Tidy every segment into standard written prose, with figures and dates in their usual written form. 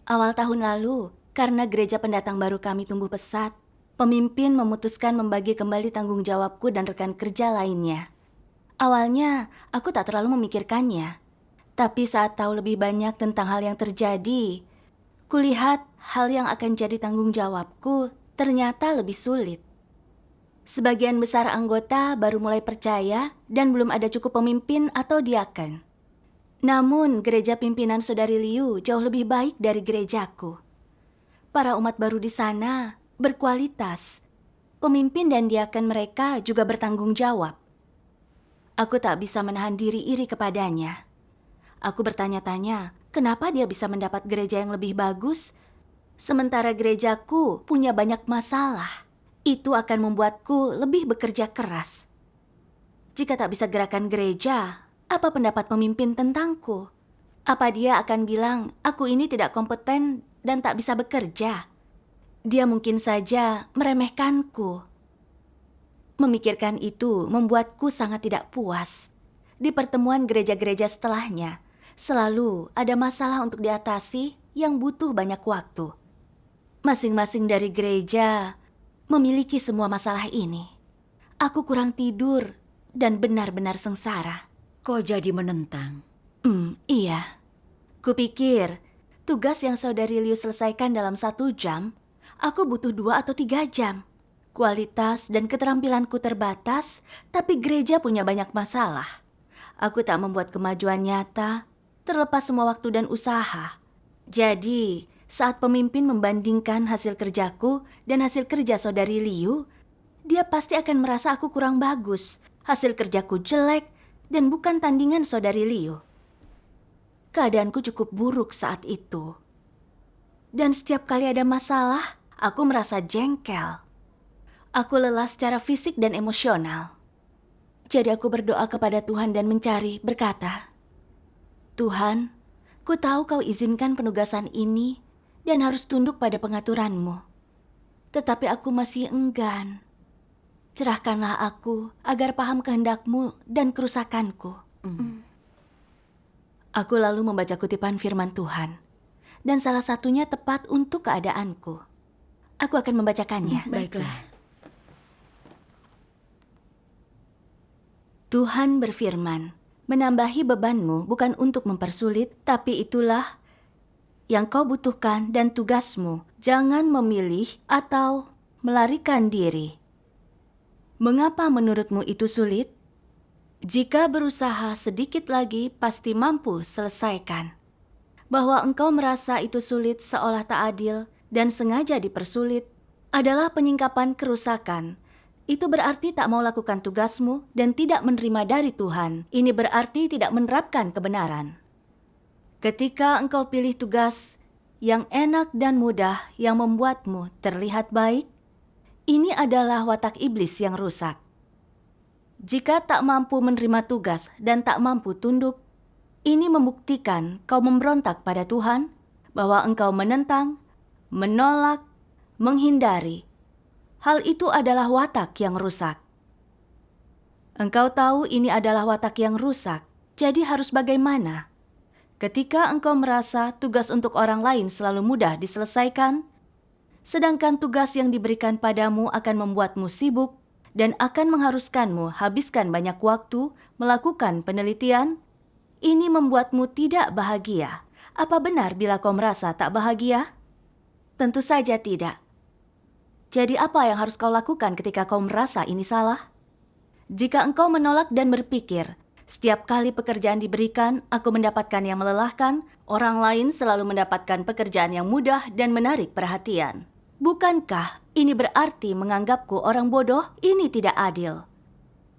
Awal tahun lalu, karena gereja pendatang baru kami tumbuh pesat, pemimpin memutuskan membagi kembali tanggung jawabku dan rekan kerja lainnya. Awalnya, aku tak terlalu memikirkannya. Tapi saat tahu lebih banyak tentang hal yang terjadi, kulihat hal yang akan jadi tanggung jawabku ternyata lebih sulit. Sebagian besar anggota baru mulai percaya dan belum ada cukup pemimpin atau diaken. Namun, gereja pimpinan Saudari Liu jauh lebih baik dari gerejaku. Para umat baru di sana berkualitas. Pemimpin dan diaken mereka juga bertanggung jawab. Aku tak bisa menahan diri iri kepadanya. Aku bertanya-tanya, kenapa dia bisa mendapat gereja yang lebih bagus, sementara gerejaku punya banyak masalah. Itu akan membuatku lebih bekerja keras. Jika tak bisa gerakan gereja, apa pendapat pemimpin tentangku? Apa dia akan bilang, aku ini tidak kompeten dan tak bisa bekerja? Dia mungkin saja meremehkanku. Memikirkan itu membuatku sangat tidak puas. Di pertemuan gereja-gereja setelahnya, selalu ada masalah untuk diatasi yang butuh banyak waktu. Masing-masing dari gereja memiliki semua masalah ini. Aku kurang tidur dan benar-benar sengsara. Kok jadi menentang? Iya. Kupikir tugas yang Saudari Liu selesaikan dalam 1 jam, aku butuh 2 atau 3 jam. Kualitas dan keterampilanku terbatas, tapi gereja punya banyak masalah. Aku tak membuat kemajuan nyata, terlepas semua waktu dan usaha. Jadi, saat pemimpin membandingkan hasil kerjaku dan hasil kerja Saudari Liu, dia pasti akan merasa aku kurang bagus, hasil kerjaku jelek, dan bukan tandingan Saudari Liu. Keadaanku cukup buruk saat itu. Dan setiap kali ada masalah, aku merasa jengkel. Aku lelah secara fisik dan emosional. Jadi aku berdoa kepada Tuhan dan mencari, berkata, Tuhan, ku tahu kau izinkan penugasan ini dan harus tunduk pada pengaturan-Mu. Tetapi aku masih enggan. Cerahkanlah aku agar paham kehendak-Mu dan kerusakanku. Aku lalu membaca kutipan firman Tuhan, dan salah satunya tepat untuk keadaanku. Aku akan membacakannya. Baiklah. Tuhan berfirman, menambahi bebanmu bukan untuk mempersulit, tapi itulah yang kau butuhkan dan tugasmu. Jangan memilih atau melarikan diri. Mengapa menurutmu itu sulit? Jika berusaha sedikit lagi, pasti mampu selesaikan. Bahwa engkau merasa itu sulit seolah tak adil dan sengaja dipersulit adalah penyingkapan kerusakan. Itu berarti tak mau lakukan tugasmu dan tidak menerima dari Tuhan. Ini berarti tidak menerapkan kebenaran. Ketika engkau pilih tugas yang enak dan mudah yang membuatmu terlihat baik, ini adalah watak iblis yang rusak. Jika tak mampu menerima tugas dan tak mampu tunduk, ini membuktikan kau memberontak pada Tuhan, bahwa engkau menentang, menolak, menghindari. Hal itu adalah watak yang rusak. Engkau tahu ini adalah watak yang rusak, jadi harus bagaimana? Ketika engkau merasa tugas untuk orang lain selalu mudah diselesaikan, sedangkan tugas yang diberikan padamu akan membuatmu sibuk dan akan mengharuskanmu habiskan banyak waktu melakukan penelitian, ini membuatmu tidak bahagia. Apa benar bila kau merasa tak bahagia? Tentu saja tidak. Jadi apa yang harus kau lakukan ketika kau merasa ini salah? Jika engkau menolak dan berpikir, setiap kali pekerjaan diberikan, aku mendapatkan yang melelahkan, orang lain selalu mendapatkan pekerjaan yang mudah dan menarik perhatian. Bukankah ini berarti menganggapku orang bodoh? Ini tidak adil.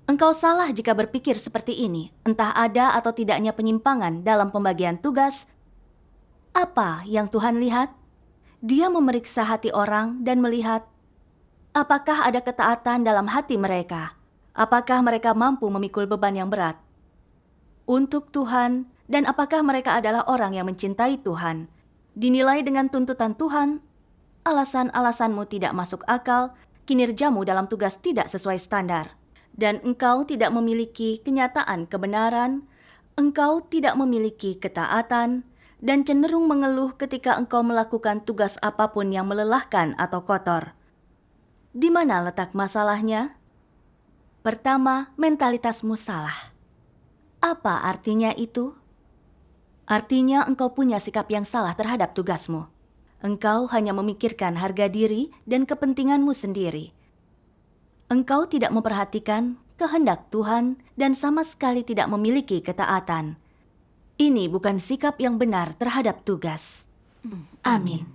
Engkau salah jika berpikir seperti ini, entah ada atau tidaknya penyimpangan dalam pembagian tugas. Apa yang Tuhan lihat? Dia memeriksa hati orang dan melihat apakah ada ketaatan dalam hati mereka. Apakah mereka mampu memikul beban yang berat untuk Tuhan, dan apakah mereka adalah orang yang mencintai Tuhan. Dinilai dengan tuntutan Tuhan, alasan-alasanmu tidak masuk akal, kinerjamu dalam tugas tidak sesuai standar, dan engkau tidak memiliki kenyataan kebenaran, engkau tidak memiliki ketaatan, dan cenderung mengeluh ketika engkau melakukan tugas apapun yang melelahkan atau kotor. Di mana letak masalahnya? Pertama, mentalitasmu salah. Apa artinya itu? Artinya engkau punya sikap yang salah terhadap tugasmu. Engkau hanya memikirkan harga diri dan kepentinganmu sendiri. Engkau tidak memperhatikan kehendak Tuhan dan sama sekali tidak memiliki ketaatan. Ini bukan sikap yang benar terhadap tugas. Amin.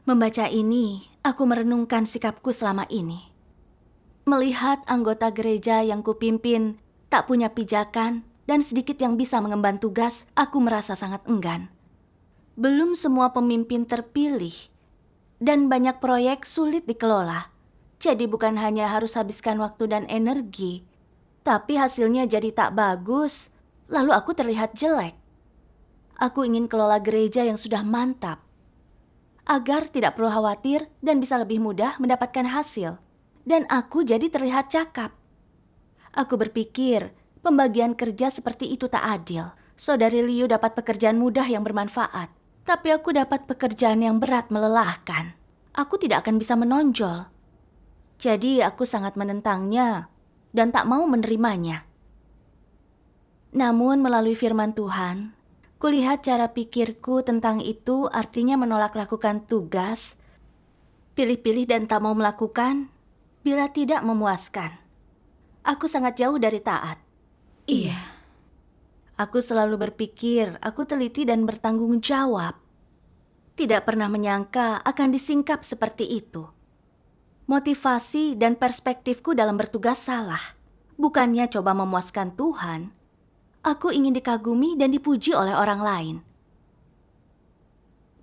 Membaca ini, aku merenungkan sikapku selama ini. Melihat anggota gereja yang kupimpin tak punya pijakan dan sedikit yang bisa mengemban tugas, aku merasa sangat enggan. Belum semua pemimpin terpilih, dan banyak proyek sulit dikelola. Jadi bukan hanya harus habiskan waktu dan energi, tapi hasilnya jadi tak bagus, lalu aku terlihat jelek. Aku ingin kelola gereja yang sudah mantap, agar tidak perlu khawatir dan bisa lebih mudah mendapatkan hasil. Dan aku jadi terlihat cakap. Aku berpikir pembagian kerja seperti itu tak adil. Saudari Liu dapat pekerjaan mudah yang bermanfaat, tapi aku dapat pekerjaan yang berat melelahkan. Aku tidak akan bisa menonjol. Jadi aku sangat menentangnya dan tak mau menerimanya. Namun melalui firman Tuhan, kulihat cara pikirku tentang itu artinya menolak lakukan tugas, pilih-pilih dan tak mau melakukan bila tidak memuaskan. Aku sangat jauh dari taat. Iya. Aku selalu berpikir aku teliti dan bertanggung jawab. Tidak pernah menyangka akan disingkap seperti itu. Motivasi dan perspektifku dalam bertugas salah. Bukannya coba memuaskan Tuhan. Aku ingin dikagumi dan dipuji oleh orang lain.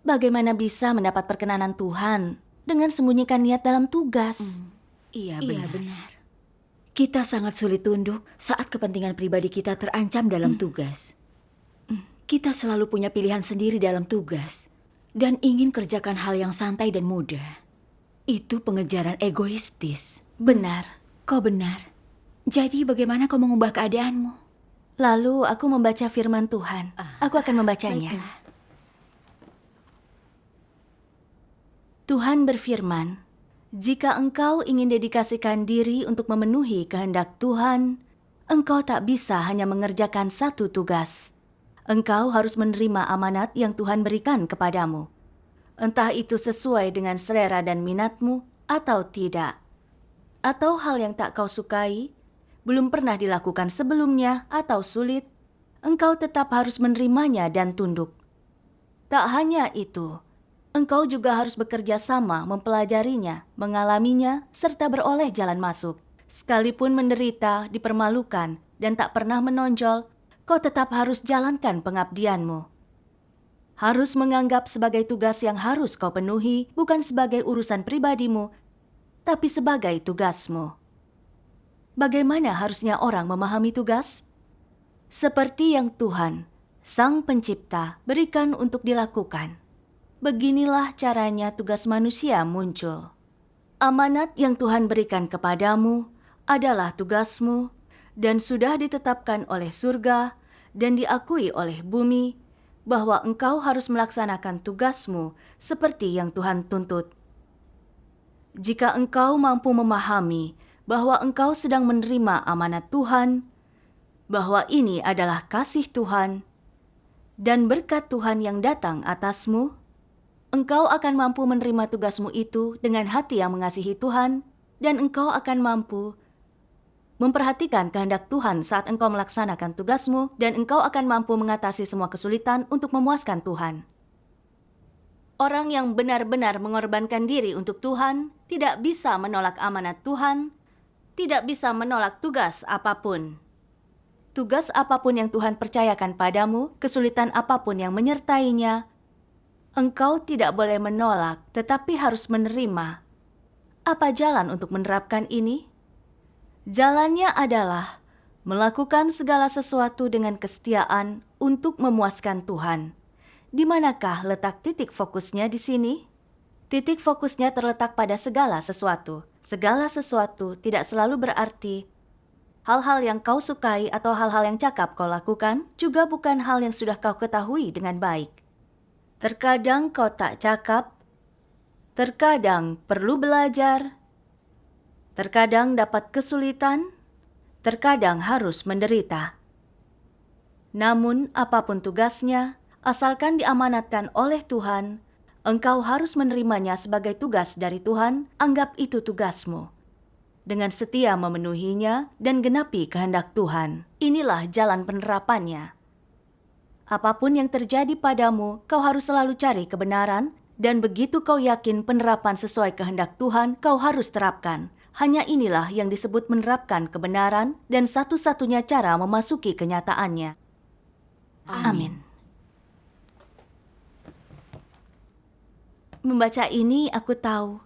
Bagaimana bisa mendapat perkenanan Tuhan dengan sembunyikan niat dalam tugas? Iya, benar. Kita sangat sulit tunduk saat kepentingan pribadi kita terancam dalam tugas. Kita selalu punya pilihan sendiri dalam tugas dan ingin kerjakan hal yang santai dan mudah. Itu pengejaran egoistis. Benar. Kau benar. Jadi bagaimana kau mengubah keadaanmu? Lalu aku membaca firman Tuhan. Aku akan membacanya. Baiklah. Tuhan berfirman, jika engkau ingin dedikasikan diri untuk memenuhi kehendak Tuhan, engkau tak bisa hanya mengerjakan satu tugas. Engkau harus menerima amanat yang Tuhan berikan kepadamu. Entah itu sesuai dengan selera dan minatmu atau tidak. Atau hal yang tak kau sukai, belum pernah dilakukan sebelumnya atau sulit, engkau tetap harus menerimanya dan tunduk. Tak hanya itu, engkau juga harus bekerja sama mempelajarinya, mengalaminya, serta beroleh jalan masuk. Sekalipun menderita, dipermalukan, dan tak pernah menonjol, kau tetap harus jalankan pengabdianmu. Harus menganggap sebagai tugas yang harus kau penuhi, bukan sebagai urusan pribadimu, tapi sebagai tugasmu. Bagaimana harusnya orang memahami tugas? Seperti yang Tuhan, Sang Pencipta, berikan untuk dilakukan. Beginilah caranya tugas manusia muncul. Amanat yang Tuhan berikan kepadamu adalah tugasmu dan sudah ditetapkan oleh surga dan diakui oleh bumi bahwa engkau harus melaksanakan tugasmu seperti yang Tuhan tuntut. Jika engkau mampu memahami bahwa engkau sedang menerima amanat Tuhan, bahwa ini adalah kasih Tuhan dan berkat Tuhan yang datang atasmu, engkau akan mampu menerima tugasmu itu dengan hati yang mengasihi Tuhan, dan engkau akan mampu memperhatikan kehendak Tuhan saat engkau melaksanakan tugasmu, dan engkau akan mampu mengatasi semua kesulitan untuk memuaskan Tuhan. Orang yang benar-benar mengorbankan diri untuk Tuhan tidak bisa menolak amanat Tuhan, tidak bisa menolak tugas apapun. Tugas apapun yang Tuhan percayakan padamu, kesulitan apapun yang menyertainya, engkau tidak boleh menolak, tetapi harus menerima. Apa jalan untuk menerapkan ini? Jalannya adalah melakukan segala sesuatu dengan kesetiaan untuk memuaskan Tuhan. Di manakah letak titik fokusnya di sini? Titik fokusnya terletak pada segala sesuatu. Segala sesuatu tidak selalu berarti Hal-hal yang kau sukai atau hal-hal yang cakap kau lakukan juga bukan hal yang sudah kau ketahui dengan baik. Terkadang kau tak cakap, terkadang perlu belajar, terkadang dapat kesulitan, terkadang harus menderita. Namun apapun tugasnya, asalkan diamanatkan oleh Tuhan, engkau harus menerimanya sebagai tugas dari Tuhan, anggap itu tugasmu. Dengan setia memenuhinya dan genapi kehendak Tuhan. Inilah jalan penerapannya. Apapun yang terjadi padamu, kau harus selalu cari kebenaran, dan begitu kau yakin penerapan sesuai kehendak Tuhan, kau harus terapkan. Hanya inilah yang disebut menerapkan kebenaran dan satu-satunya cara memasuki kenyataannya. Amin. Membaca ini aku tahu,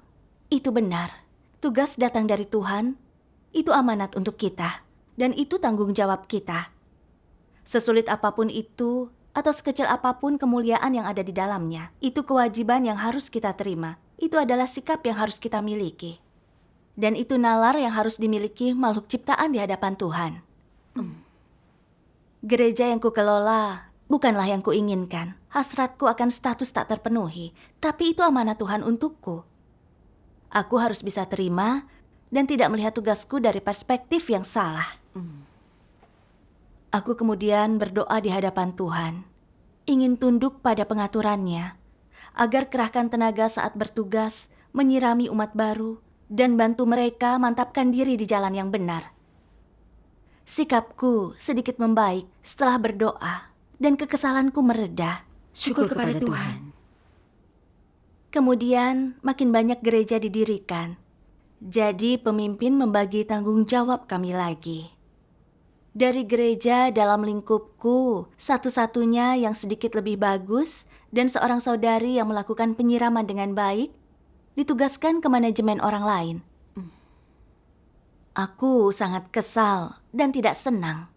itu benar. Tugas datang dari Tuhan, itu amanat untuk kita, dan itu tanggung jawab kita. Sesulit apapun itu, atau sekecil apapun kemuliaan yang ada di dalamnya, itu kewajiban yang harus kita terima. Itu adalah sikap yang harus kita miliki. Dan itu nalar yang harus dimiliki makhluk ciptaan di hadapan Tuhan. Gereja yang kukelola bukanlah yang kuinginkan. Hasratku akan status tak terpenuhi, tapi itu amanat Tuhan untukku. Aku harus bisa terima dan tidak melihat tugasku dari perspektif yang salah. Aku kemudian berdoa di hadapan Tuhan, ingin tunduk pada pengaturannya, agar kerahkan tenaga saat bertugas, menyirami umat baru, dan bantu mereka mantapkan diri di jalan yang benar. Sikapku sedikit membaik setelah berdoa, dan kekesalanku mereda. Syukur kepada Tuhan. Kemudian makin banyak gereja didirikan. Jadi pemimpin membagi tanggung jawab kami lagi. Dari gereja dalam lingkupku, satu-satunya yang sedikit lebih bagus dan seorang saudari yang melakukan penyiraman dengan baik, ditugaskan ke manajemen orang lain. Aku sangat kesal dan tidak senang.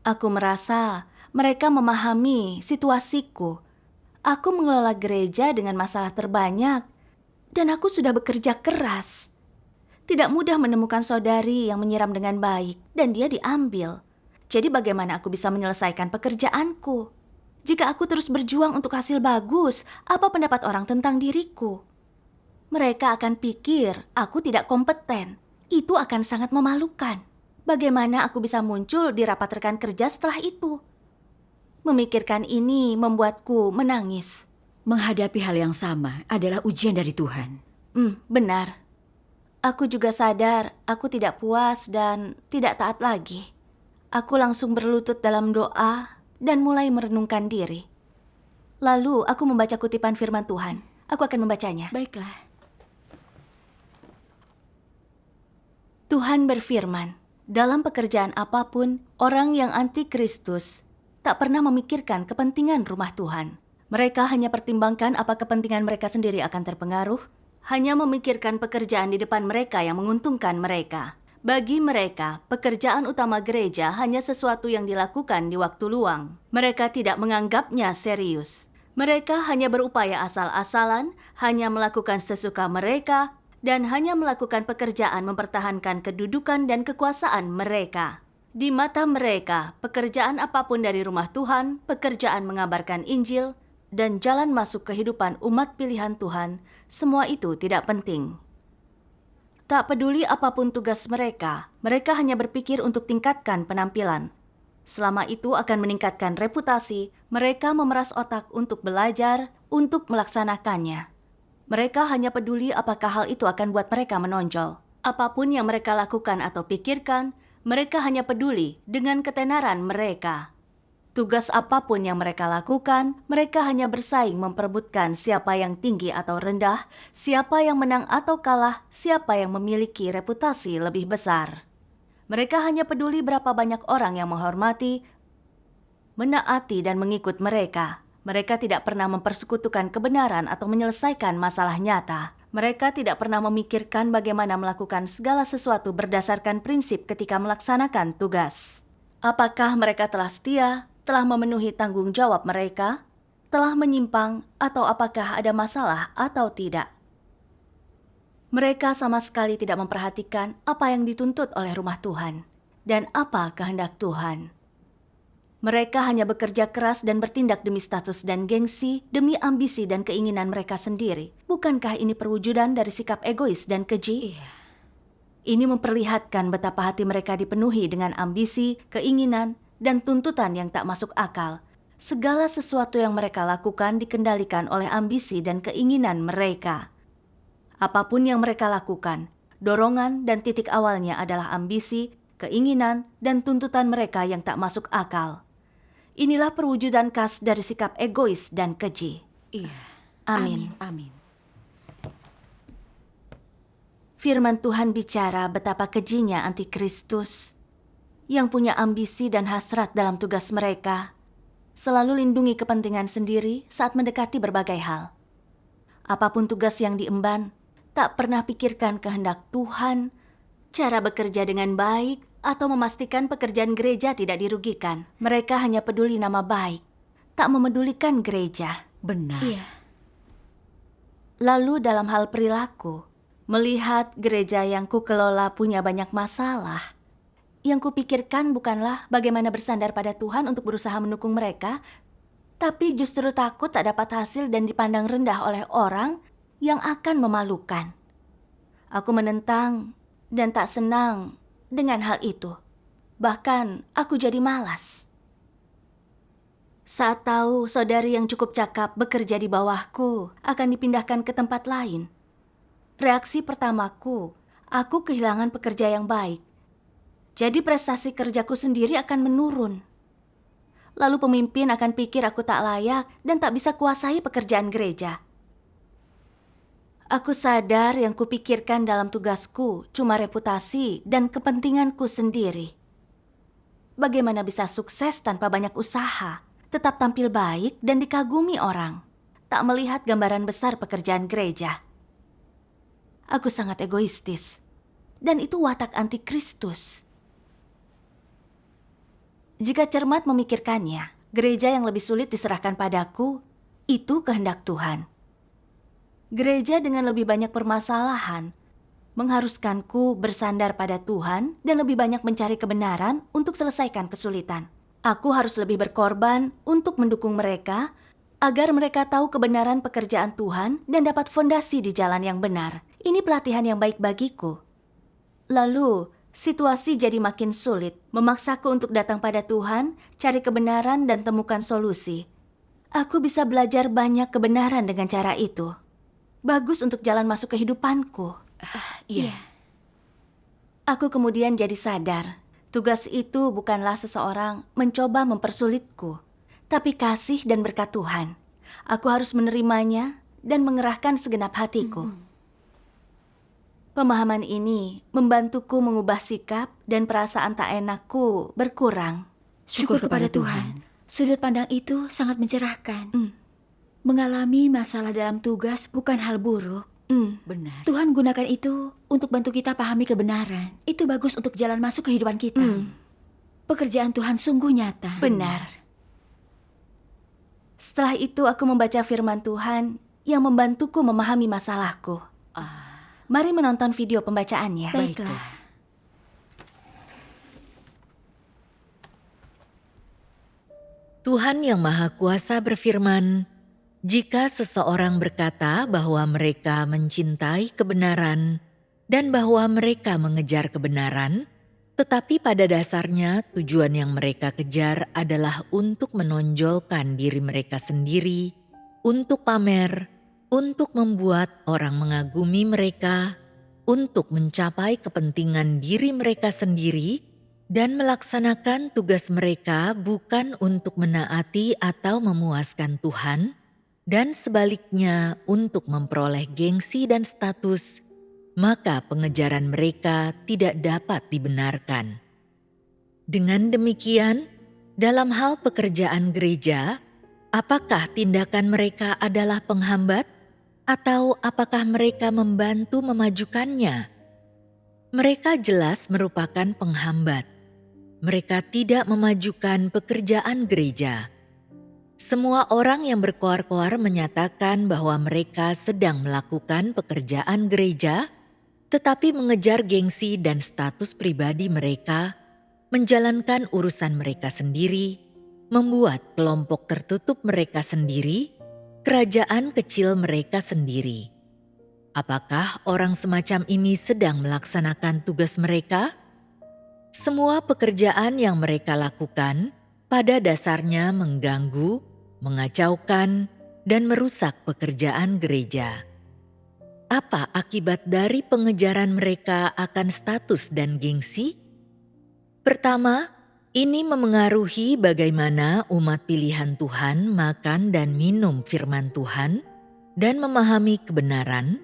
Aku merasa mereka memahami situasiku. Aku mengelola gereja dengan masalah terbanyak, dan aku sudah bekerja keras. Tidak mudah menemukan saudari yang menyiram dengan baik, dan dia diambil. Jadi bagaimana aku bisa menyelesaikan pekerjaanku? Jika aku terus berjuang untuk hasil bagus, apa pendapat orang tentang diriku? Mereka akan pikir aku tidak kompeten. Itu akan sangat memalukan. Bagaimana aku bisa muncul di rapat rekan kerja setelah itu? Memikirkan ini membuatku menangis. Menghadapi hal yang sama adalah ujian dari Tuhan. Benar. Aku juga sadar aku tidak puas dan tidak taat lagi. Aku langsung berlutut dalam doa dan mulai merenungkan diri. Lalu aku membaca kutipan firman Tuhan. Aku akan membacanya. Baiklah. Tuhan berfirman, dalam pekerjaan apapun, orang yang anti-Kristus tak pernah memikirkan kepentingan rumah Tuhan. Mereka hanya pertimbangkan apa kepentingan mereka sendiri akan terpengaruh, hanya memikirkan pekerjaan di depan mereka yang menguntungkan mereka. Bagi mereka, pekerjaan utama gereja hanya sesuatu yang dilakukan di waktu luang. Mereka tidak menganggapnya serius. Mereka hanya berupaya asal-asalan, hanya melakukan sesuka mereka, dan hanya melakukan pekerjaan mempertahankan kedudukan dan kekuasaan mereka. Di mata mereka, pekerjaan apapun dari rumah Tuhan, pekerjaan mengabarkan Injil, dan jalan masuk kehidupan umat pilihan Tuhan, semua itu tidak penting. Tak peduli apapun tugas mereka, mereka hanya berpikir untuk tingkatkan penampilan. Selama itu akan meningkatkan reputasi, mereka memeras otak untuk belajar, untuk melaksanakannya. Mereka hanya peduli apakah hal itu akan buat mereka menonjol. Apapun yang mereka lakukan atau pikirkan, mereka hanya peduli dengan ketenaran mereka. Tugas apapun yang mereka lakukan, mereka hanya bersaing memperebutkan siapa yang tinggi atau rendah, siapa yang menang atau kalah, siapa yang memiliki reputasi lebih besar. Mereka hanya peduli berapa banyak orang yang menghormati, menaati dan mengikut mereka. Mereka tidak pernah mempersekutukan kebenaran atau menyelesaikan masalah nyata. Mereka tidak pernah memikirkan bagaimana melakukan segala sesuatu berdasarkan prinsip ketika melaksanakan tugas. Apakah mereka telah setia, telah memenuhi tanggung jawab mereka, telah menyimpang, atau apakah ada masalah atau tidak? Mereka sama sekali tidak memperhatikan apa yang dituntut oleh rumah Tuhan. dan apa kehendak Tuhan. Mereka hanya bekerja keras dan bertindak demi status dan gengsi, demi ambisi dan keinginan mereka sendiri. Bukankah ini perwujudan dari sikap egois dan keji? Iya. Ini memperlihatkan betapa hati mereka dipenuhi dengan ambisi, keinginan, dan tuntutan yang tak masuk akal. Segala sesuatu yang mereka lakukan dikendalikan oleh ambisi dan keinginan mereka. Apapun yang mereka lakukan, dorongan dan titik awalnya adalah ambisi, keinginan, dan tuntutan mereka yang tak masuk akal. Inilah perwujudan khas dari sikap egois dan keji. Iya. Amin. Amin. Firman Tuhan bicara betapa kejinya antikristus yang punya ambisi dan hasrat dalam tugas mereka, selalu lindungi kepentingan sendiri saat mendekati berbagai hal. Apapun tugas yang diemban, tak pernah pikirkan kehendak Tuhan, cara bekerja dengan baik, atau memastikan pekerjaan gereja tidak dirugikan. Mereka hanya peduli nama baik, tak memedulikan gereja. Benar. Iya. Lalu dalam hal perilaku, melihat gereja yang kukelola punya banyak masalah, yang kupikirkan bukanlah bagaimana bersandar pada Tuhan untuk berusaha mendukung mereka, tapi justru takut tak dapat hasil dan dipandang rendah oleh orang yang akan memalukan. Aku menentang dan tak senang dengan hal itu. Bahkan aku jadi malas. Saat tahu saudari yang cukup cakap bekerja di bawahku akan dipindahkan ke tempat lain, reaksi pertamaku, aku kehilangan pekerja yang baik. Jadi prestasi kerjaku sendiri akan menurun. Lalu pemimpin akan pikir aku tak layak dan tak bisa kuasai pekerjaan gereja. Aku sadar yang kupikirkan dalam tugasku cuma reputasi dan kepentinganku sendiri. Bagaimana bisa sukses tanpa banyak usaha, tetap tampil baik dan dikagumi orang, tak melihat gambaran besar pekerjaan gereja. Aku sangat egoistis, dan itu watak antikristus. Jika cermat memikirkannya, gereja yang lebih sulit diserahkan padaku, itu kehendak Tuhan. Gereja dengan lebih banyak permasalahan mengharuskanku bersandar pada Tuhan dan lebih banyak mencari kebenaran untuk selesaikan kesulitan. Aku harus lebih berkorban untuk mendukung mereka agar mereka tahu kebenaran pekerjaan Tuhan dan dapat fondasi di jalan yang benar. Ini pelatihan yang baik bagiku. Lalu, situasi jadi makin sulit, memaksaku untuk datang pada Tuhan, cari kebenaran dan temukan solusi. Aku bisa belajar banyak kebenaran dengan cara itu. Bagus untuk jalan masuk kehidupanku. Iya. Aku kemudian jadi sadar, tugas itu bukanlah seseorang mencoba mempersulitku, tapi kasih dan berkat Tuhan. Aku harus menerimanya dan mengerahkan segenap hatiku. Pemahaman ini membantuku mengubah sikap dan perasaan tak enakku berkurang. Syukur kepada Tuhan. Sudut pandang itu sangat mencerahkan. Mengalami masalah dalam tugas bukan hal buruk. Benar. Tuhan gunakan itu untuk bantu kita pahami kebenaran. Itu bagus untuk jalan masuk kehidupan kita. Pekerjaan Tuhan sungguh nyata. Benar. Setelah itu aku membaca firman Tuhan yang membantuku memahami masalahku. Mari menonton video pembacaannya. Baiklah. Tuhan Yang Maha Kuasa berfirman, "Jika seseorang berkata bahwa mereka mencintai kebenaran dan bahwa mereka mengejar kebenaran, tetapi pada dasarnya tujuan yang mereka kejar adalah untuk menonjolkan diri mereka sendiri, untuk pamer, untuk membuat orang mengagumi mereka, untuk mencapai kepentingan diri mereka sendiri, dan melaksanakan tugas mereka bukan untuk menaati atau memuaskan Tuhan, dan sebaliknya untuk memperoleh gengsi dan status, maka pengejaran mereka tidak dapat dibenarkan. Dengan demikian, dalam hal pekerjaan gereja, apakah tindakan mereka adalah penghambat atau apakah mereka membantu memajukannya? Mereka jelas merupakan penghambat. Mereka tidak memajukan pekerjaan gereja. Semua orang yang berkoar-koar menyatakan bahwa mereka sedang melakukan pekerjaan gereja, tetapi mengejar gengsi dan status pribadi mereka, menjalankan urusan mereka sendiri, membuat kelompok tertutup mereka sendiri, kerajaan kecil mereka sendiri. Apakah orang semacam ini sedang melaksanakan tugas mereka? Semua pekerjaan yang mereka lakukan pada dasarnya mengganggu, mengacaukan, dan merusak pekerjaan gereja. Apa akibat dari pengejaran mereka akan status dan gengsi? Pertama, ini memengaruhi bagaimana umat pilihan Tuhan makan dan minum firman Tuhan dan memahami kebenaran.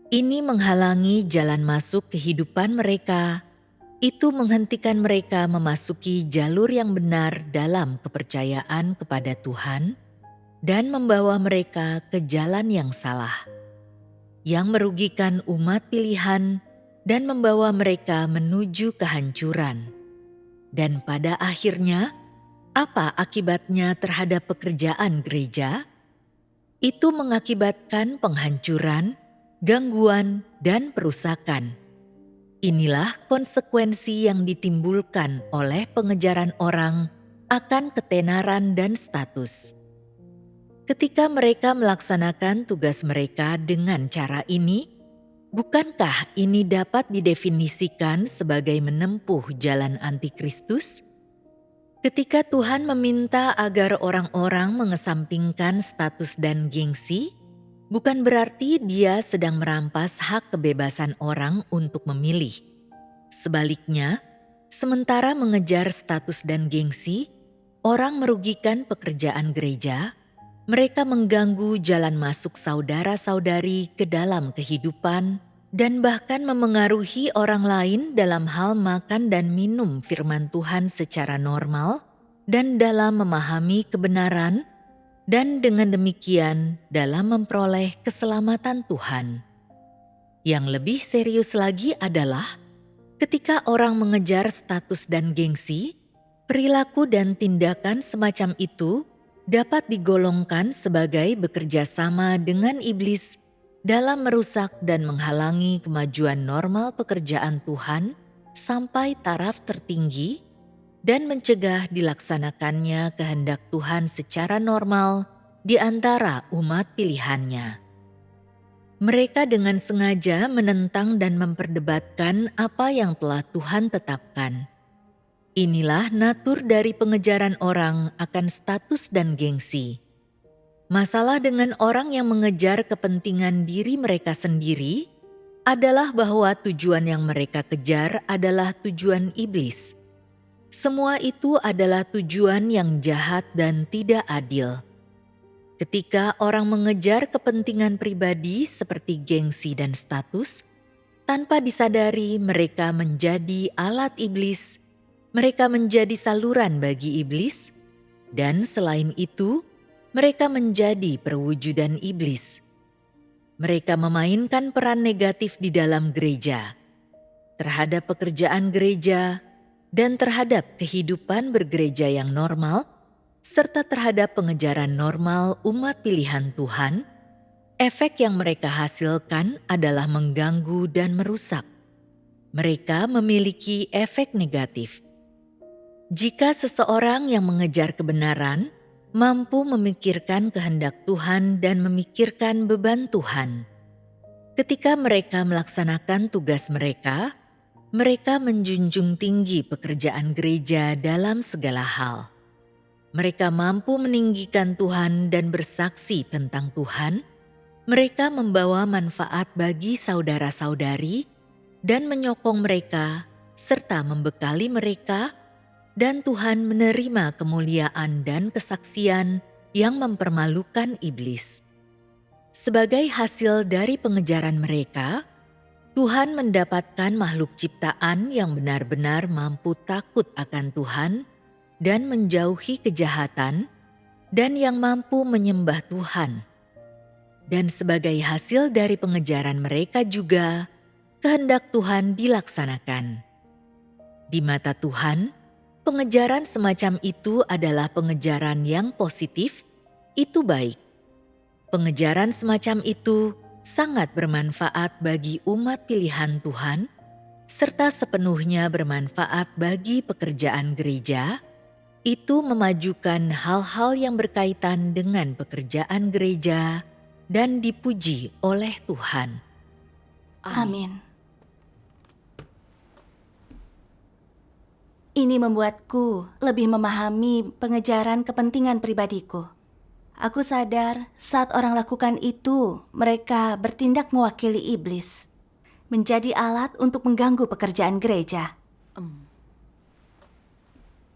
Ini menghalangi jalan masuk kehidupan mereka. Itu menghentikan mereka memasuki jalur yang benar dalam kepercayaan kepada Tuhan dan membawa mereka ke jalan yang salah, yang merugikan umat pilihan dan membawa mereka menuju kehancuran. Dan pada akhirnya, apa akibatnya terhadap pekerjaan gereja? Itu mengakibatkan penghancuran, gangguan, dan perusakan. Inilah konsekuensi yang ditimbulkan oleh pengejaran orang akan ketenaran dan status. Ketika mereka melaksanakan tugas mereka dengan cara ini, bukankah ini dapat didefinisikan sebagai menempuh jalan antikristus? Ketika Tuhan meminta agar orang-orang mengesampingkan status dan gengsi, bukan berarti Dia sedang merampas hak kebebasan orang untuk memilih. Sebaliknya, sementara mengejar status dan gengsi, orang merugikan pekerjaan gereja. Mereka mengganggu jalan masuk saudara-saudari ke dalam kehidupan dan bahkan memengaruhi orang lain dalam hal makan dan minum firman Tuhan secara normal dan dalam memahami kebenaran, dan dengan demikian dalam memperoleh keselamatan Tuhan. Yang lebih serius lagi adalah ketika orang mengejar status dan gengsi, perilaku dan tindakan semacam itu dapat digolongkan sebagai bekerja sama dengan iblis dalam merusak dan menghalangi kemajuan normal pekerjaan Tuhan sampai taraf tertinggi dan mencegah dilaksanakannya kehendak Tuhan secara normal di antara umat pilihannya. Mereka dengan sengaja menentang dan memperdebatkan apa yang telah Tuhan tetapkan. Inilah natur dari pengejaran orang akan status dan gengsi. Masalah dengan orang yang mengejar kepentingan diri mereka sendiri adalah bahwa tujuan yang mereka kejar adalah tujuan iblis. Semua itu adalah tujuan yang jahat dan tidak adil. Ketika orang mengejar kepentingan pribadi seperti gengsi dan status, tanpa disadari mereka menjadi alat iblis. Mereka menjadi saluran bagi iblis, dan selain itu, mereka menjadi perwujudan iblis. Mereka memainkan peran negatif di dalam gereja, terhadap pekerjaan gereja, dan terhadap kehidupan bergereja yang normal, serta terhadap pengejaran normal umat pilihan Tuhan. Efek yang mereka hasilkan adalah mengganggu dan merusak. Mereka memiliki efek negatif. Jika seseorang yang mengejar kebenaran mampu memikirkan kehendak Tuhan dan memikirkan beban Tuhan, ketika mereka melaksanakan tugas mereka, mereka menjunjung tinggi pekerjaan gereja dalam segala hal. Mereka mampu meninggikan Tuhan dan bersaksi tentang Tuhan. Mereka membawa manfaat bagi saudara-saudari dan menyokong mereka serta membekali mereka, dan Tuhan menerima kemuliaan dan kesaksian yang mempermalukan iblis. Sebagai hasil dari pengejaran mereka, Tuhan mendapatkan makhluk ciptaan yang benar-benar mampu takut akan Tuhan dan menjauhi kejahatan, dan yang mampu menyembah Tuhan. Dan sebagai hasil dari pengejaran mereka juga, kehendak Tuhan dilaksanakan. Di mata Tuhan, pengejaran semacam itu adalah pengejaran yang positif, itu baik. Pengejaran semacam itu sangat bermanfaat bagi umat pilihan Tuhan, serta sepenuhnya bermanfaat bagi pekerjaan gereja, itu memajukan hal-hal yang berkaitan dengan pekerjaan gereja dan dipuji oleh Tuhan. Amin. Ini membuatku lebih memahami pengejaran kepentingan pribadiku. Aku sadar saat orang lakukan itu, mereka bertindak mewakili iblis, menjadi alat untuk mengganggu pekerjaan gereja.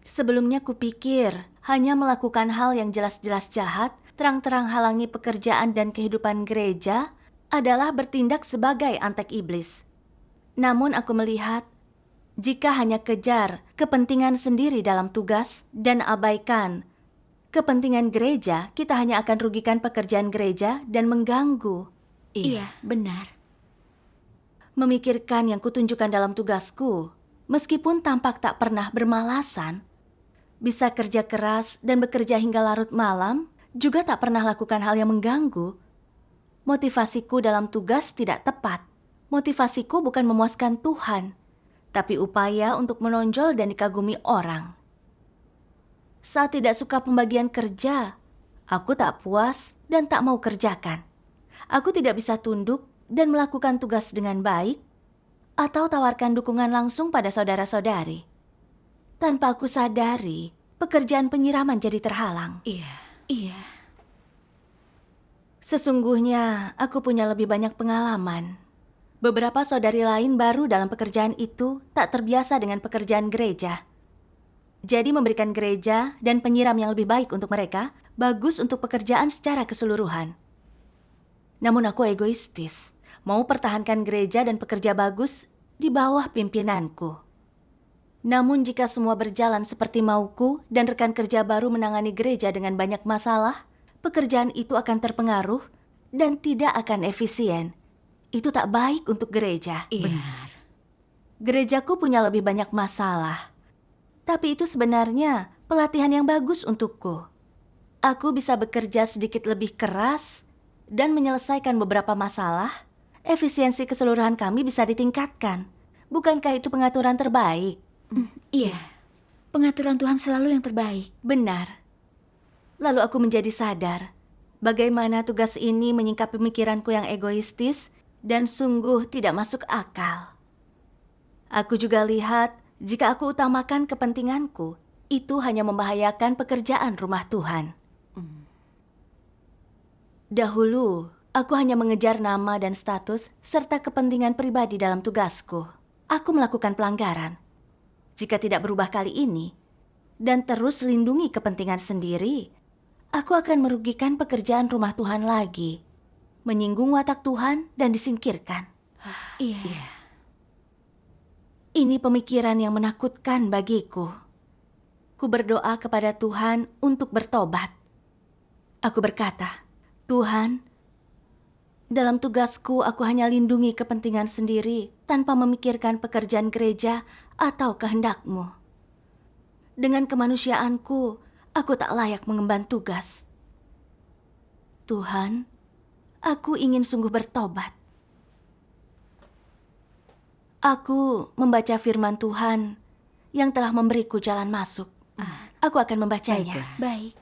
Sebelumnya kupikir hanya melakukan hal yang jelas-jelas jahat, terang-terang halangi pekerjaan dan kehidupan gereja adalah bertindak sebagai antek iblis. Namun aku melihat jika hanya kejar kepentingan sendiri dalam tugas dan abaikan kepentingan gereja, kita hanya akan rugikan pekerjaan gereja dan mengganggu. Iya, benar. Memikirkan yang kutunjukkan dalam tugasku, meskipun tampak tak pernah bermalasan, bisa kerja keras dan bekerja hingga larut malam, juga tak pernah lakukan hal yang mengganggu. Motivasiku dalam tugas tidak tepat. Motivasiku bukan memuaskan Tuhan, tapi upaya untuk menonjol dan dikagumi orang. Saat tidak suka pembagian kerja, aku tak puas dan tak mau kerjakan. Aku tidak bisa tunduk dan melakukan tugas dengan baik, atau tawarkan dukungan langsung pada saudara-saudari. Tanpa aku sadari, pekerjaan penyiraman jadi terhalang. Iya. Sesungguhnya aku punya lebih banyak pengalaman. Beberapa saudari lain baru dalam pekerjaan itu tak terbiasa dengan pekerjaan gereja. Jadi memberikan gereja dan penyiram yang lebih baik untuk mereka, bagus untuk pekerjaan secara keseluruhan. Namun aku egoistis, mau pertahankan gereja dan pekerja bagus di bawah pimpinanku. Namun jika semua berjalan seperti mauku dan rekan kerja baru menangani gereja dengan banyak masalah, pekerjaan itu akan terpengaruh dan tidak akan efisien. Itu tak baik untuk gereja. Benar. Gerejaku punya lebih banyak masalah. Tapi itu sebenarnya pelatihan yang bagus untukku. Aku bisa bekerja sedikit lebih keras dan menyelesaikan beberapa masalah. Efisiensi keseluruhan kami bisa ditingkatkan. Bukankah itu pengaturan terbaik? Iya. Pengaturan Tuhan selalu yang terbaik. Benar. Lalu aku menjadi sadar bagaimana tugas ini menyingkap pemikiranku yang egoistis dan sungguh tidak masuk akal. Aku juga lihat jika aku utamakan kepentinganku, itu hanya membahayakan pekerjaan rumah Tuhan. Dahulu, aku hanya mengejar nama dan status serta kepentingan pribadi dalam tugasku. Aku melakukan pelanggaran. Jika tidak berubah kali ini, dan terus lindungi kepentingan sendiri, aku akan merugikan pekerjaan rumah Tuhan lagi, menyinggung watak Tuhan dan disingkirkan. Iya. Ini pemikiran yang menakutkan bagiku. Ku berdoa kepada Tuhan untuk bertobat. Aku berkata, Tuhan, dalam tugasku aku hanya lindungi kepentingan sendiri tanpa memikirkan pekerjaan gereja atau kehendak-Mu. Dengan kemanusiaanku, aku tak layak mengemban tugas. Tuhan, aku ingin sungguh bertobat. Aku membaca firman Tuhan yang telah memberiku jalan masuk. Aku akan membacanya. Baik.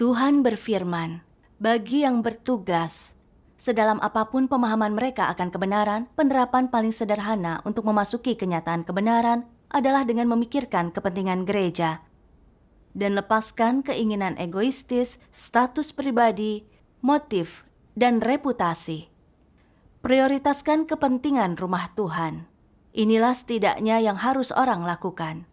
Tuhan berfirman, bagi yang bertugas, sedalam apapun pemahaman mereka akan kebenaran, penerapan paling sederhana untuk memasuki kenyataan kebenaran adalah dengan memikirkan kepentingan gereja dan lepaskan keinginan egoistis, status pribadi, motif, dan reputasi. Prioritaskan kepentingan rumah Tuhan. Inilah setidaknya yang harus orang lakukan.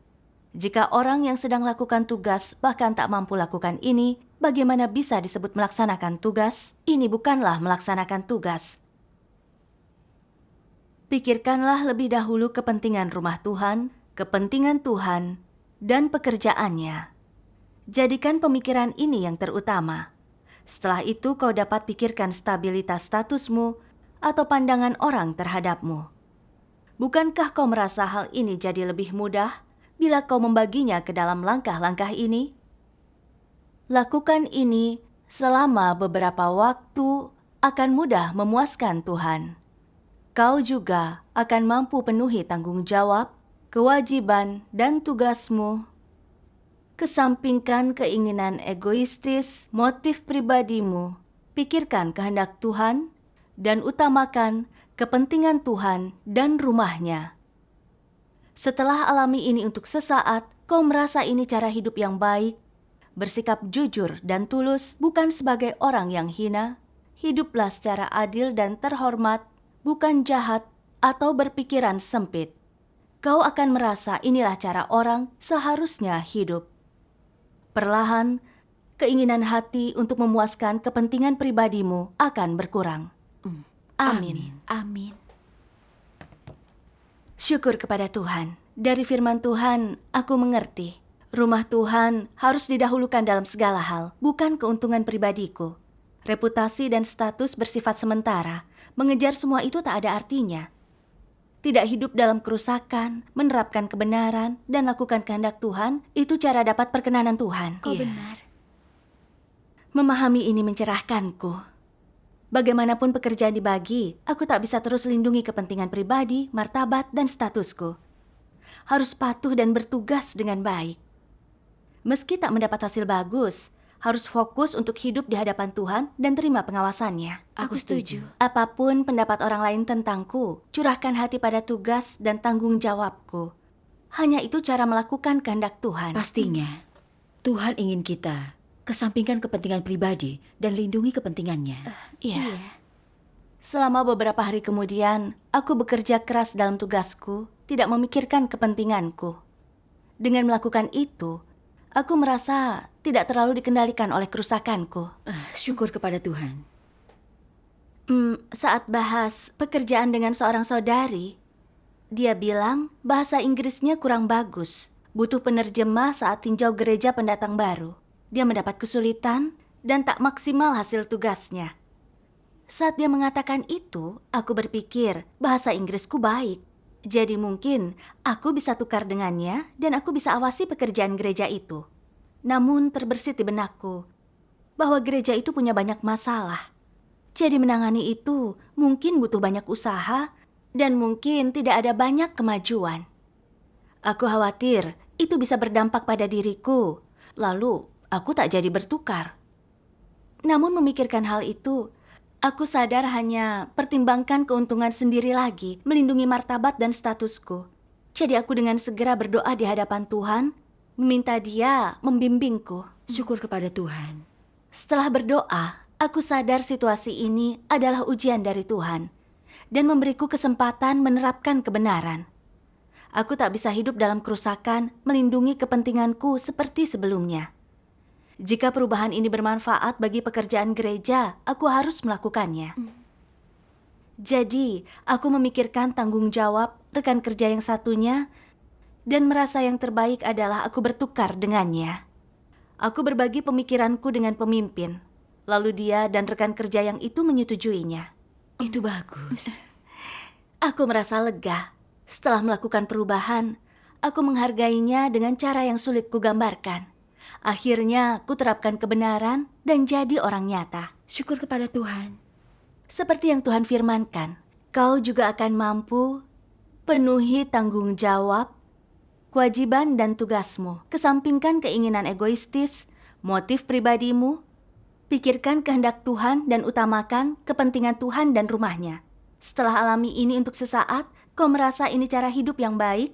Jika orang yang sedang lakukan tugas bahkan tak mampu lakukan ini, bagaimana bisa disebut melaksanakan tugas? Ini bukanlah melaksanakan tugas. Pikirkanlah lebih dahulu kepentingan rumah Tuhan, kepentingan Tuhan, dan pekerjaannya. Jadikan pemikiran ini yang terutama. Setelah itu kau dapat pikirkan stabilitas statusmu atau pandangan orang terhadapmu. Bukankah kau merasa hal ini jadi lebih mudah bila kau membaginya ke dalam langkah-langkah ini? Lakukan ini selama beberapa waktu akan mudah memuaskan Tuhan. kau juga akan mampu penuhi tanggung jawab, kewajiban, dan tugasmu. Kesampingkan keinginan egoistis, motif pribadimu, pikirkan kehendak Tuhan, dan utamakan kepentingan Tuhan dan rumahnya. Setelah alami ini untuk sesaat, kau merasa ini cara hidup yang baik, bersikap jujur dan tulus bukan sebagai orang yang hina, hiduplah secara adil dan terhormat, bukan jahat atau berpikiran sempit. Kau akan merasa inilah cara orang seharusnya hidup. Perlahan, keinginan hati untuk memuaskan kepentingan pribadimu akan berkurang. Amin. Amin. Syukur kepada Tuhan. Dari firman Tuhan, aku mengerti. Rumah Tuhan harus didahulukan dalam segala hal, bukan keuntungan pribadiku. Reputasi dan status bersifat sementara. Mengejar semua itu tak ada artinya. Tidak hidup dalam kerusakan, menerapkan kebenaran, dan lakukan kehendak Tuhan, itu cara dapat perkenanan Tuhan. Kau benar. Memahami ini mencerahkanku. Bagaimanapun pekerjaan dibagi, aku tak bisa terus lindungi kepentingan pribadi, martabat, dan statusku. Harus patuh dan bertugas dengan baik. Meski tak mendapat hasil bagus, harus fokus untuk hidup di hadapan Tuhan dan terima pengawasannya. Aku setuju. Apapun pendapat orang lain tentangku, curahkan hati pada tugas dan tanggung jawabku. Hanya itu cara melakukan kehendak Tuhan. Pastinya, Tuhan ingin kita kesampingkan kepentingan pribadi dan lindungi kepentingannya. Iya. Selama beberapa hari kemudian, aku bekerja keras dalam tugasku, tidak memikirkan kepentinganku. Dengan melakukan itu, aku merasa tidak terlalu dikendalikan oleh kerusakanku. Syukur kepada Tuhan. Saat bahas pekerjaan dengan seorang saudari, dia bilang bahasa Inggrisnya kurang bagus. Butuh penerjemah saat tinjau gereja pendatang baru. Dia mendapat kesulitan dan tak maksimal hasil tugasnya. Saat dia mengatakan itu, aku berpikir bahasa Inggrisku baik. Jadi mungkin aku bisa tukar dengannya dan aku bisa awasi pekerjaan gereja itu. Namun terbersit di benakku bahwa gereja itu punya banyak masalah. Jadi menangani itu mungkin butuh banyak usaha dan mungkin tidak ada banyak kemajuan. Aku khawatir itu bisa berdampak pada diriku. Lalu aku tak jadi bertukar. Namun memikirkan hal itu, aku sadar hanya pertimbangkan keuntungan sendiri lagi, melindungi martabat dan statusku. Jadi aku dengan segera berdoa di hadapan Tuhan, meminta Dia membimbingku. Syukur kepada Tuhan. Setelah berdoa, aku sadar situasi ini adalah ujian dari Tuhan dan memberiku kesempatan menerapkan kebenaran. Aku tak bisa hidup dalam kerusakan, melindungi kepentinganku seperti sebelumnya. Jika perubahan ini bermanfaat bagi pekerjaan gereja, aku harus melakukannya. Jadi, aku memikirkan tanggung jawab rekan kerja yang satunya dan merasa yang terbaik adalah aku bertukar dengannya. Aku berbagi pemikiranku dengan pemimpin, lalu dia dan rekan kerja yang itu menyetujuinya. Itu bagus. Aku merasa lega. Setelah melakukan perubahan, aku menghargainya dengan cara yang sulit kugambarkan. Akhirnya, ku terapkan kebenaran dan jadi orang nyata. Syukur kepada Tuhan. Seperti yang Tuhan firmankan, kau juga akan mampu penuhi tanggung jawab, kewajiban dan tugasmu. Kesampingkan keinginan egoistis, motif pribadimu, pikirkan kehendak Tuhan dan utamakan kepentingan Tuhan dan rumahnya. Setelah alami ini untuk sesaat, kau merasa ini cara hidup yang baik,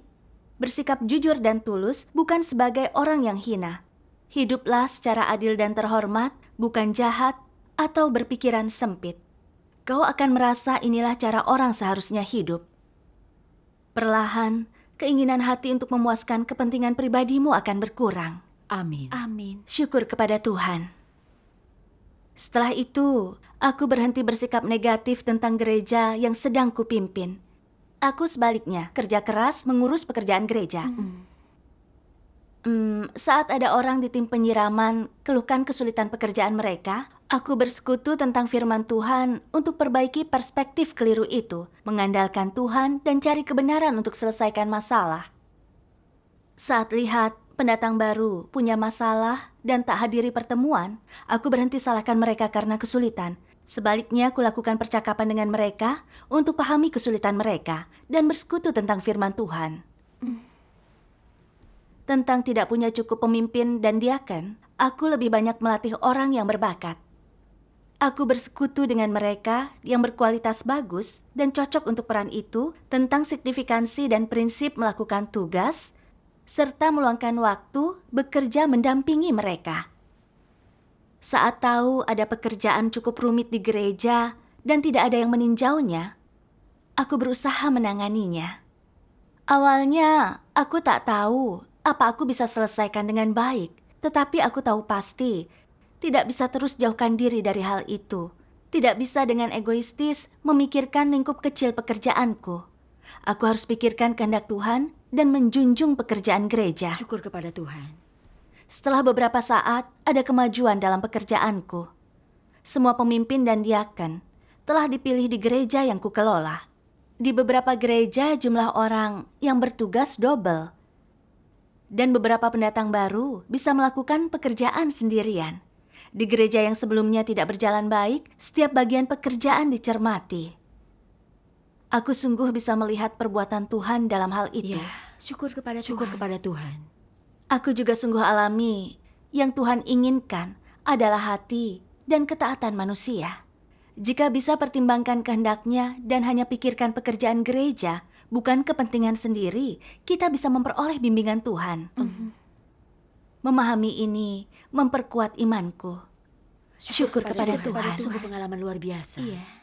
bersikap jujur dan tulus, bukan sebagai orang yang hina. Hiduplah secara adil dan terhormat, bukan jahat atau berpikiran sempit. Kau akan merasa inilah cara orang seharusnya hidup. Perlahan, keinginan hati untuk memuaskan kepentingan pribadimu akan berkurang. Amin. Amin. Syukur kepada Tuhan. Setelah itu, aku berhenti bersikap negatif tentang gereja yang sedang kupimpin. Aku sebaliknya, kerja keras mengurus pekerjaan gereja. Saat ada orang di tim penyiraman keluhkan kesulitan pekerjaan mereka, aku bersekutu tentang firman Tuhan untuk perbaiki perspektif keliru itu, mengandalkan Tuhan dan cari kebenaran untuk selesaikan masalah. Saat lihat pendatang baru punya masalah dan tak hadiri pertemuan, aku berhenti salahkan mereka karena kesulitan Sebaliknya, kulakukan percakapan dengan mereka untuk pahami kesulitan mereka dan bersekutu tentang firman Tuhan. Tentang tidak punya cukup pemimpin dan diaken, aku lebih banyak melatih orang yang berbakat. Aku bersekutu dengan mereka yang berkualitas bagus dan cocok untuk peran itu tentang signifikansi dan prinsip melakukan tugas, serta meluangkan waktu bekerja mendampingi mereka. Saat tahu ada pekerjaan cukup rumit di gereja dan tidak ada yang meninjaunya, aku berusaha menanganinya. Awalnya, aku tak tahu apa aku bisa selesaikan dengan baik, tetapi aku tahu pasti tidak bisa terus jauhkan diri dari hal itu. Tidak bisa dengan egoistis memikirkan lingkup kecil pekerjaanku. Aku harus pikirkan kehendak Tuhan dan menjunjung pekerjaan gereja. Syukur kepada Tuhan. Setelah beberapa saat, ada kemajuan dalam pekerjaanku. Semua pemimpin dan diaken telah dipilih di gereja yang kukelola. Di beberapa gereja jumlah orang yang bertugas double. Dan beberapa pendatang baru bisa melakukan pekerjaan sendirian. Di gereja yang sebelumnya tidak berjalan baik, setiap bagian pekerjaan dicermati. Aku sungguh bisa melihat perbuatan Tuhan dalam hal itu. Ya, syukur kepada Tuhan. Aku juga sungguh alami yang Tuhan inginkan adalah hati dan ketaatan manusia. Jika bisa pertimbangkan kehendaknya dan hanya pikirkan pekerjaan gereja, bukan kepentingan sendiri, kita bisa memperoleh bimbingan Tuhan. Memahami ini memperkuat imanku. Syukur kepada Tuhan. Sungguh pengalaman luar biasa. Iya.